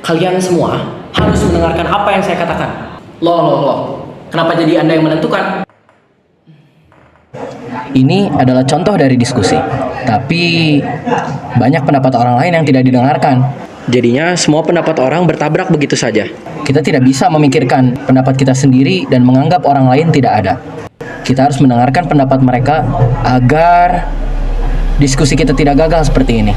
Kalian semua harus mendengarkan apa yang saya katakan. Loh. Kenapa jadi Anda yang menentukan? Ini adalah contoh dari diskusi, tapi banyak pendapat orang lain yang tidak didengarkan. Jadinya semua pendapat orang bertabrak begitu saja. Kita tidak bisa memikirkan pendapat kita sendiri dan menganggap orang lain tidak ada. Kita harus mendengarkan pendapat mereka agar diskusi kita tidak gagal seperti ini.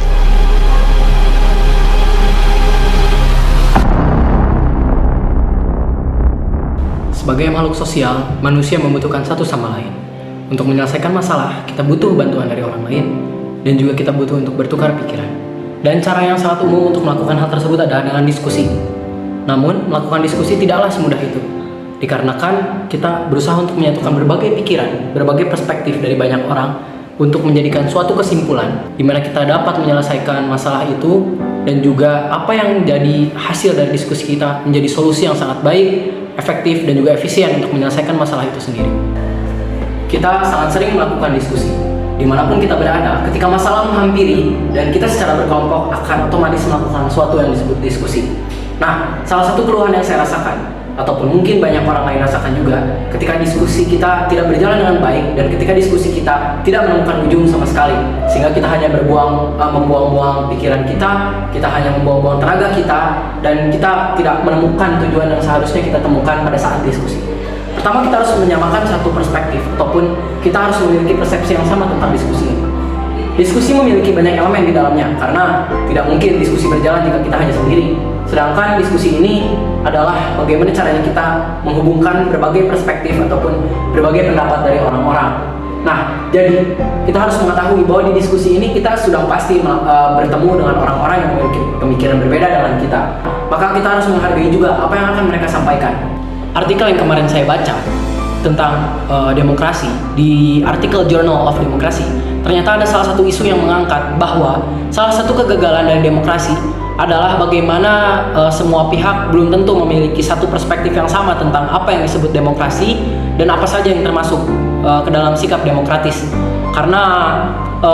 Sebagai makhluk sosial, manusia membutuhkan satu sama lain. Untuk menyelesaikan masalah, kita butuh bantuan dari orang lain, dan juga kita butuh untuk bertukar pikiran. Dan cara yang sangat umum untuk melakukan hal tersebut adalah dengan diskusi. Namun, melakukan diskusi tidaklah semudah itu. Dikarenakan kita berusaha untuk menyatukan berbagai pikiran, berbagai perspektif dari banyak orang untuk menjadikan suatu kesimpulan di mana kita dapat menyelesaikan masalah itu, dan juga apa yang jadi hasil dari diskusi kita menjadi solusi yang sangat baik, efektif, dan juga efisien untuk menyelesaikan masalah itu sendiri. Kita sangat sering melakukan diskusi dimanapun kita berada. Ketika masalah menghampiri dan kita secara berkelompok akan otomatis melakukan sesuatu yang disebut diskusi. Nah, salah satu keluhan yang saya rasakan, ataupun mungkin banyak orang lain rasakan juga, ketika diskusi kita tidak berjalan dengan baik dan ketika diskusi kita tidak menemukan ujung sama sekali, sehingga kita hanya membuang-buang pikiran kita hanya membuang-buang tenaga kita, dan kita tidak menemukan tujuan yang seharusnya kita temukan pada saat diskusi. Pertama, kita harus menyamakan satu perspektif, ataupun kita harus memiliki persepsi yang sama tentang diskusi ini. Diskusi memiliki banyak elemen di dalamnya, karena tidak mungkin diskusi berjalan jika kita hanya sendiri. Sedangkan diskusi ini adalah bagaimana caranya kita menghubungkan berbagai perspektif ataupun berbagai pendapat dari orang-orang. Nah, jadi kita harus mengetahui bahwa di diskusi ini kita sudah pasti bertemu dengan orang-orang yang memiliki pemikiran berbeda dengan kita. Maka kita harus menghargai juga apa yang akan mereka sampaikan. Artikel yang kemarin saya baca tentang demokrasi di artikel Journal of Democracy, ternyata ada salah satu isu yang mengangkat bahwa salah satu kegagalan dari demokrasi adalah bagaimana semua pihak belum tentu memiliki satu perspektif yang sama tentang apa yang disebut demokrasi dan apa saja yang termasuk ke dalam sikap demokratis. Karena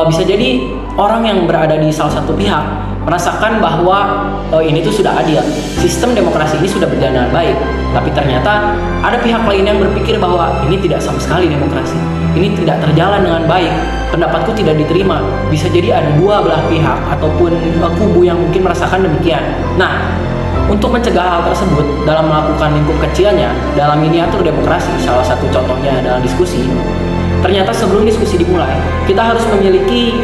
bisa jadi orang yang berada di salah satu pihak merasakan bahwa ini tuh sudah adil, sistem demokrasi ini sudah berjalan dengan baik, tapi ternyata ada pihak lain yang berpikir bahwa ini tidak sama sekali demokrasi, ini tidak terjalan dengan baik, pendapatku tidak diterima. Bisa jadi ada dua belah pihak ataupun kubu yang mungkin merasakan demikian. Nah, untuk mencegah hal tersebut dalam melakukan lingkup kecilnya dalam miniatur demokrasi, salah satu contohnya adalah diskusi. Ternyata sebelum diskusi dimulai, kita harus memiliki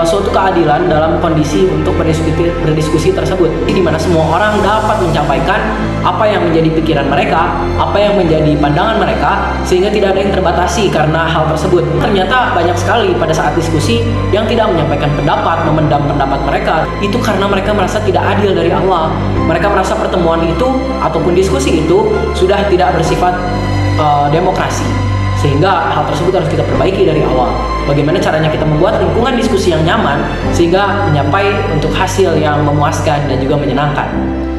suatu keadilan dalam kondisi untuk berdiskusi tersebut, di mana semua orang dapat menyampaikan apa yang menjadi pikiran mereka, apa yang menjadi pandangan mereka, sehingga tidak ada yang terbatasi karena hal tersebut. Ternyata banyak sekali pada saat diskusi yang tidak menyampaikan pendapat, memendam pendapat mereka, itu karena mereka merasa tidak adil dari awal. Mereka merasa pertemuan itu ataupun diskusi itu sudah tidak bersifat demokrasi. Sehingga hal tersebut harus kita perbaiki dari awal. Bagaimana caranya kita membuat lingkungan diskusi yang nyaman sehingga mencapai untuk hasil yang memuaskan dan juga menyenangkan.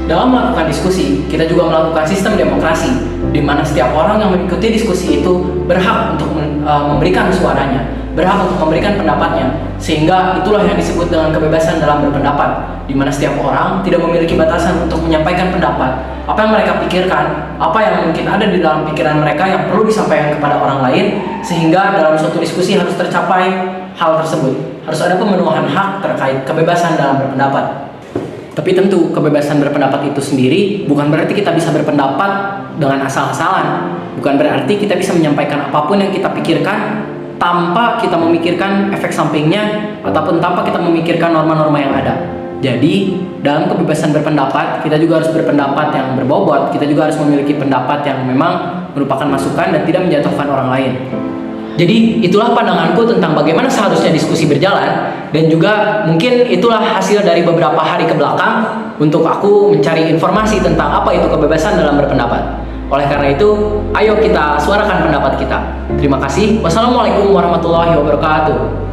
Dalam melakukan diskusi, kita juga melakukan sistem demokrasi, di mana setiap orang yang mengikuti diskusi itu berhak untuk memberikan suaranya, berhak untuk memberikan pendapatnya, sehingga itulah yang disebut dengan kebebasan dalam berpendapat, di mana setiap orang tidak memiliki batasan untuk menyampaikan pendapat, apa yang mereka pikirkan, apa yang mungkin ada di dalam pikiran mereka yang perlu disampaikan kepada orang lain, sehingga dalam suatu diskusi harus tercapai hal tersebut. Harus ada pemenuhan hak terkait kebebasan dalam berpendapat. Tapi tentu kebebasan berpendapat itu sendiri bukan berarti kita bisa berpendapat dengan asal-asalan. Bukan berarti kita bisa menyampaikan apapun yang kita pikirkan tanpa kita memikirkan efek sampingnya ataupun tanpa kita memikirkan norma-norma yang ada. Jadi, dalam kebebasan berpendapat, kita juga harus berpendapat yang berbobot. Kita juga harus memiliki pendapat yang memang merupakan masukan dan tidak menjatuhkan orang lain. Jadi, itulah pandanganku tentang bagaimana seharusnya diskusi berjalan, dan juga mungkin itulah hasil dari beberapa hari ke belakang untuk aku mencari informasi tentang apa itu kebebasan dalam berpendapat. Oleh karena itu, ayo kita suarakan pendapat kita. Terima kasih. Wassalamualaikum warahmatullahi wabarakatuh.